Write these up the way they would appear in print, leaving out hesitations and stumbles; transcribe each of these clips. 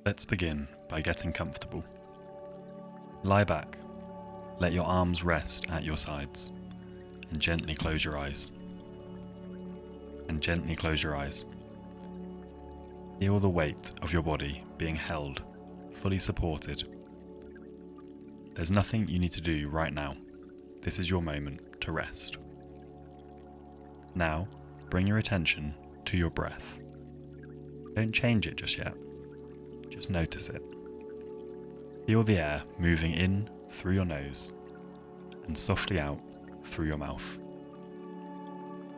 Let's begin by getting comfortable. Lie back, let your arms rest at your sides, and gently close your eyes. Feel the weight of your body being held, fully supported. There's nothing you need to do right now. This is your moment to rest. Now, bring your attention to your breath. Don't change it just yet. Just notice it. Feel the air moving in through your nose and softly out through your mouth.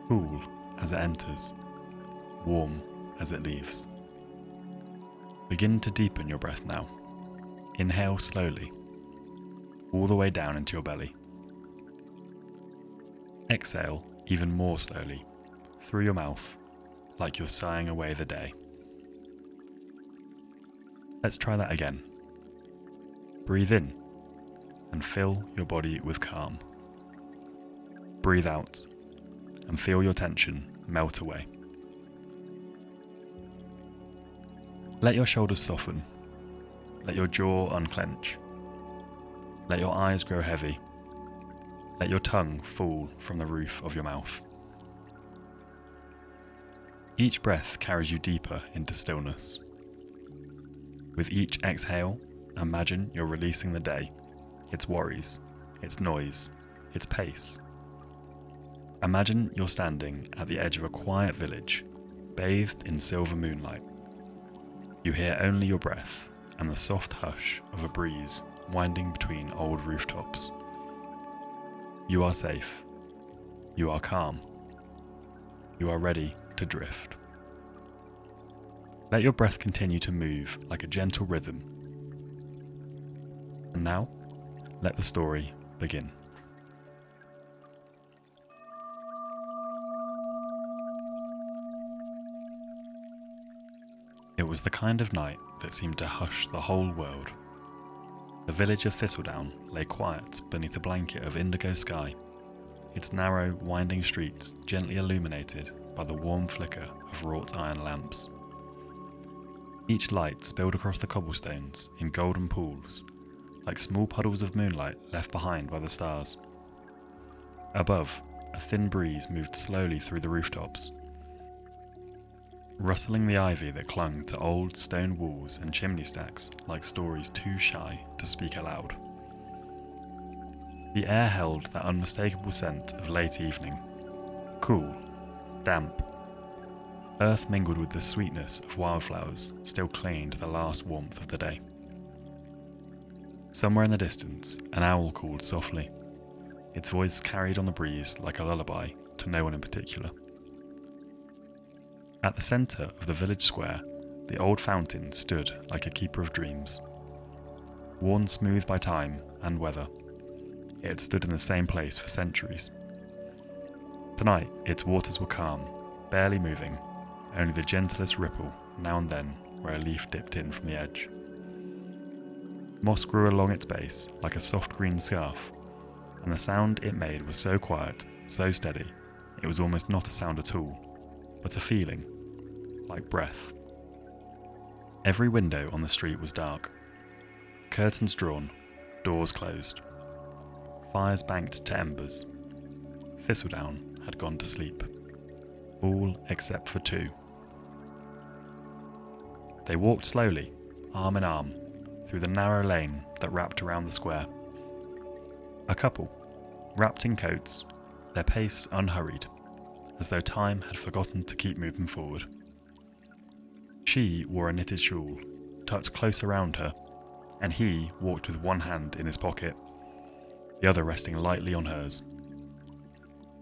Cool as it enters, warm as it leaves. Begin to deepen your breath now. Inhale slowly, all the way down into your belly. Exhale even more slowly, through your mouth, like you're sighing away the day. Let's try that again. Breathe in and fill your body with calm. Breathe out and feel your tension melt away. Let your shoulders soften. Let your jaw unclench. Let your eyes grow heavy. Let your tongue fall from the roof of your mouth. Each breath carries you deeper into stillness. With each exhale, imagine you're releasing the day, its worries, its noise, its pace. Imagine you're standing at the edge of a quiet village, bathed in silver moonlight. You hear only your breath and the soft hush of a breeze winding between old rooftops. You are safe. You are calm. You are ready to drift. Let your breath continue to move like a gentle rhythm. And now, let the story begin. It was the kind of night that seemed to hush the whole world. The village of Thistledown lay quiet beneath a blanket of indigo sky, its narrow, winding streets gently illuminated by the warm flicker of wrought iron lamps. Each light spilled across the cobblestones in golden pools, like small puddles of moonlight left behind by the stars. Above, a thin breeze moved slowly through the rooftops, rustling the ivy that clung to old stone walls and chimney stacks like stories too shy to speak aloud. The air held that unmistakable scent of late evening, cool, damp. Earth mingled with the sweetness of wildflowers still clinging to the last warmth of the day. Somewhere in the distance, an owl called softly. Its voice carried on the breeze like a lullaby to no one in particular. At the centre of the village square, the old fountain stood like a keeper of dreams. Worn smooth by time and weather, it had stood in the same place for centuries. Tonight, its waters were calm, barely moving, only the gentlest ripple now and then where a leaf dipped in from the edge. Moss grew along its base like a soft green scarf, and the sound it made was so quiet, so steady, it was almost not a sound at all, but a feeling, like breath. Every window on the street was dark. Curtains drawn, doors closed. Fires banked to embers. Thistledown had gone to sleep. All except for two. They walked slowly, arm in arm, through the narrow lane that wrapped around the square. A couple, wrapped in coats, their pace unhurried, as though time had forgotten to keep moving forward. She wore a knitted shawl, tucked close around her, and he walked with one hand in his pocket, the other resting lightly on hers.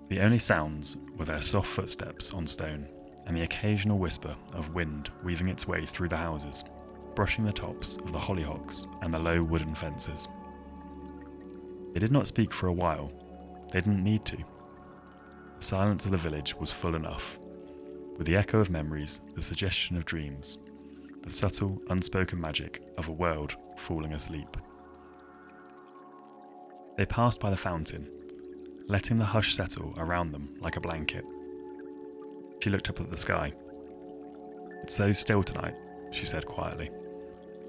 The only sounds were their soft footsteps on stone, and the occasional whisper of wind weaving its way through the houses, brushing the tops of the hollyhocks and the low wooden fences. They did not speak for a while. They didn't need to. The silence of the village was full enough, with the echo of memories, the suggestion of dreams, the subtle, unspoken magic of a world falling asleep. They passed by the fountain, letting the hush settle around them like a blanket. She looked up at the sky. "It's so still tonight," she said quietly.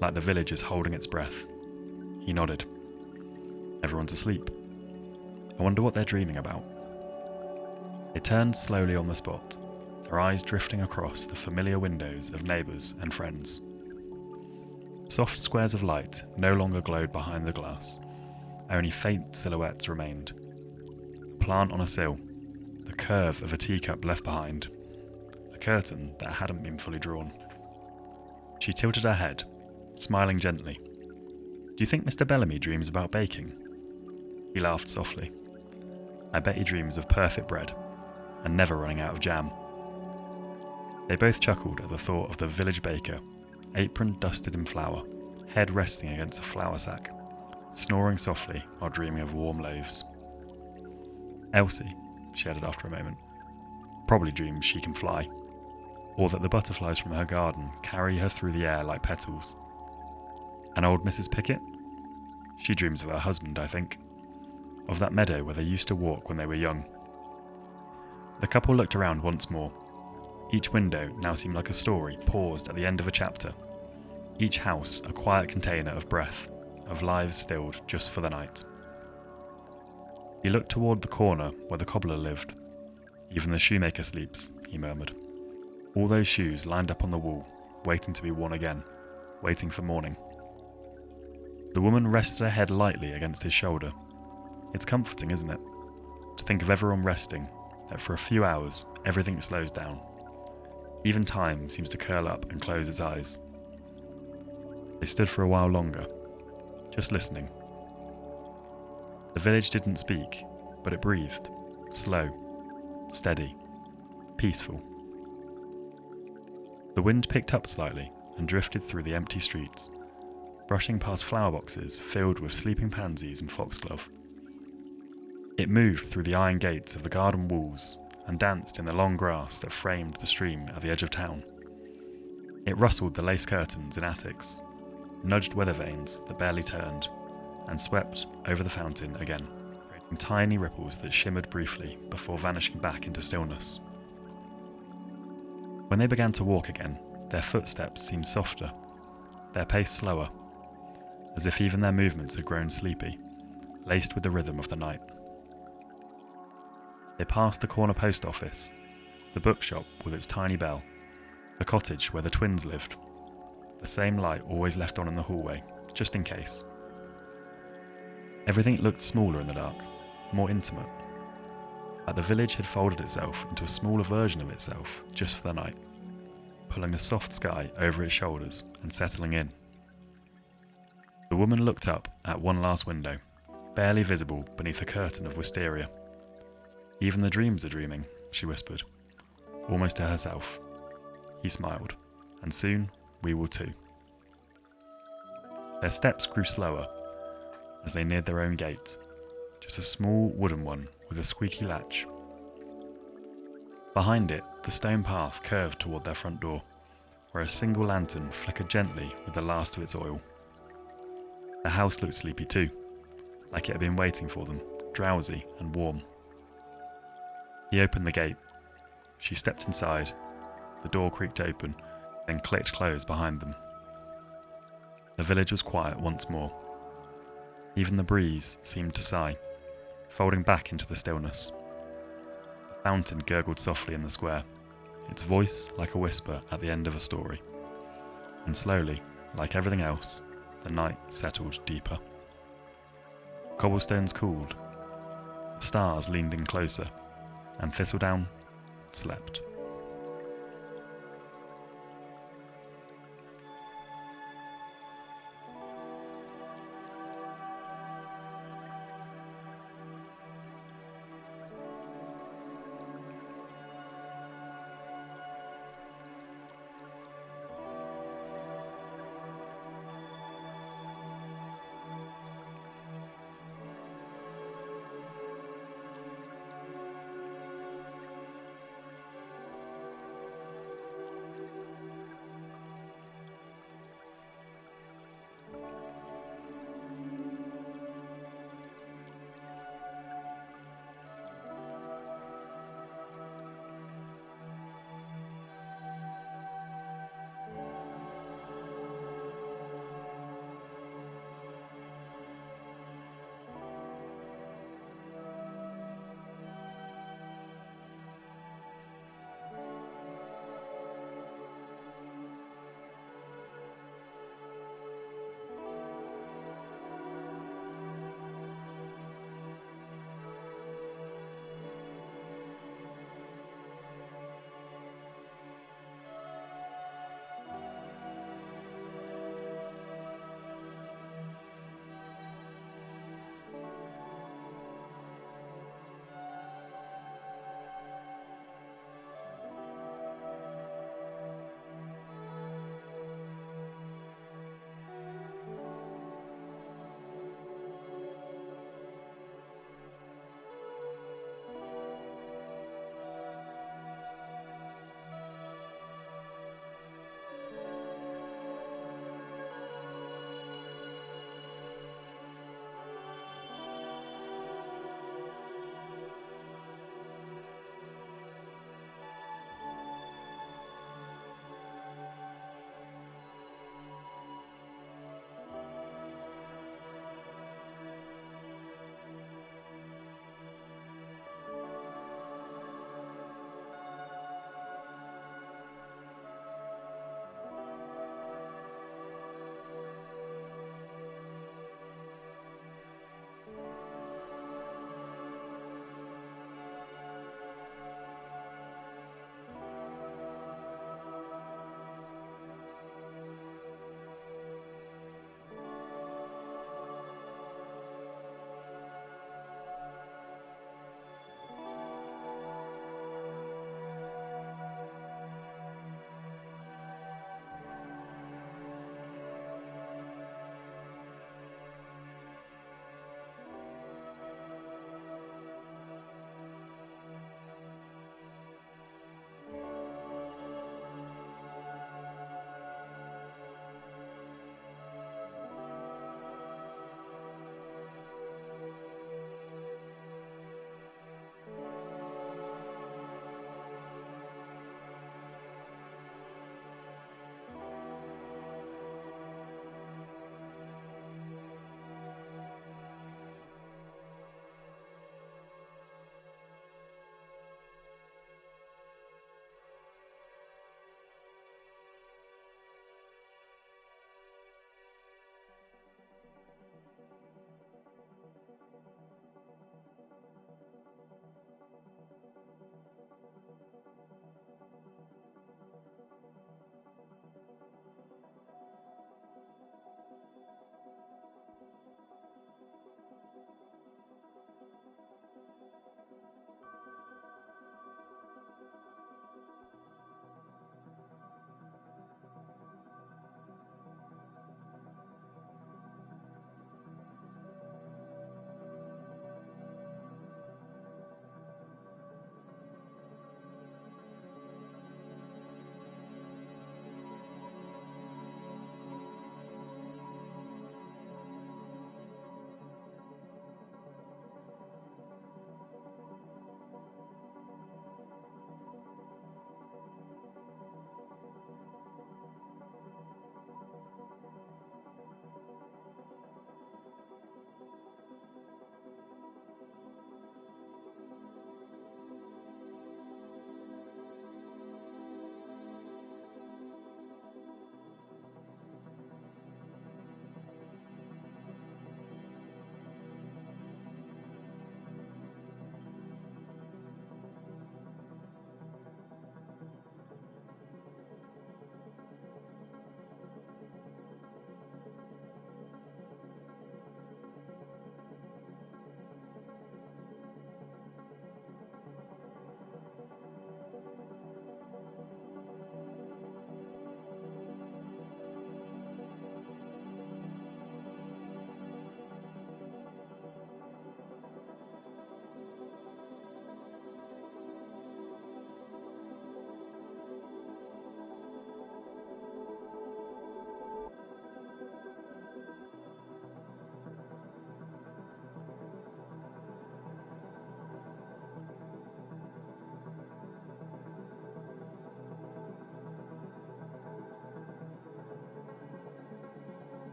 like the village is holding its breath. He nodded. Everyone's asleep. I wonder what they're dreaming about. They turned slowly on the spot, their eyes drifting across the familiar windows of neighbours and friends. Soft squares of light no longer glowed behind the glass. Only faint silhouettes remained. A plant on a sill, the curve of a teacup left behind, a curtain that hadn't been fully drawn. She tilted her head, smiling gently. Do you think Mr. Bellamy dreams about baking? He laughed softly. I bet he dreams of perfect bread, and never running out of jam. They both chuckled at the thought of the village baker, apron dusted in flour, head resting against a flour sack, snoring softly while dreaming of warm loaves. Elsie, she added after a moment, probably dreams she can fly, or that the butterflies from her garden carry her through the air like petals. And old Mrs. Pickett? She dreams of her husband, I think, of that meadow where they used to walk when they were young. The couple looked around once more. Each window now seemed like a story paused at the end of a chapter. Each house a quiet container of breath, of lives stilled just for the night. He looked toward the corner where the cobbler lived. Even the shoemaker sleeps, he murmured. All those shoes lined up on the wall, waiting to be worn again, waiting for morning. The woman rested her head lightly against his shoulder. It's comforting, isn't it? To think of everyone resting, that for a few hours everything slows down. Even time seems to curl up and close its eyes. They stood for a while longer, just listening. The village didn't speak, but it breathed, slow, steady, peaceful. The wind picked up slightly and drifted through the empty streets, brushing past flower boxes filled with sleeping pansies and foxglove. It moved through the iron gates of the garden walls and danced in the long grass that framed the stream at the edge of town. It rustled the lace curtains in attics, nudged weather vanes that barely turned, and swept over the fountain again, creating tiny ripples that shimmered briefly before vanishing back into stillness. When they began to walk again, their footsteps seemed softer, their pace slower, as if even their movements had grown sleepy, laced with the rhythm of the night. They passed the corner post office, the bookshop with its tiny bell, the cottage where the twins lived, the same light always left on in the hallway, just in case. Everything looked smaller in the dark, more intimate. Like the village had folded itself into a smaller version of itself just for the night, pulling the soft sky over its shoulders and settling in. The woman looked up at one last window, barely visible beneath a curtain of wisteria. Even the dreams are dreaming, she whispered, almost to herself. He smiled, and soon we will too. Their steps grew slower as they neared their own gate, just a small wooden one with a squeaky latch. Behind it, the stone path curved toward their front door, where a single lantern flickered gently with the last of its oil. The house looked sleepy too, like it had been waiting for them, drowsy and warm. He opened the gate. She stepped inside. The door creaked open, then clicked closed behind them. The village was quiet once more. Even the breeze seemed to sigh, folding back into the stillness. The fountain gurgled softly in the square, its voice like a whisper at the end of a story. And slowly, like everything else, the night settled deeper. Cobblestones cooled. The stars leaned in closer, and Thistledown slept.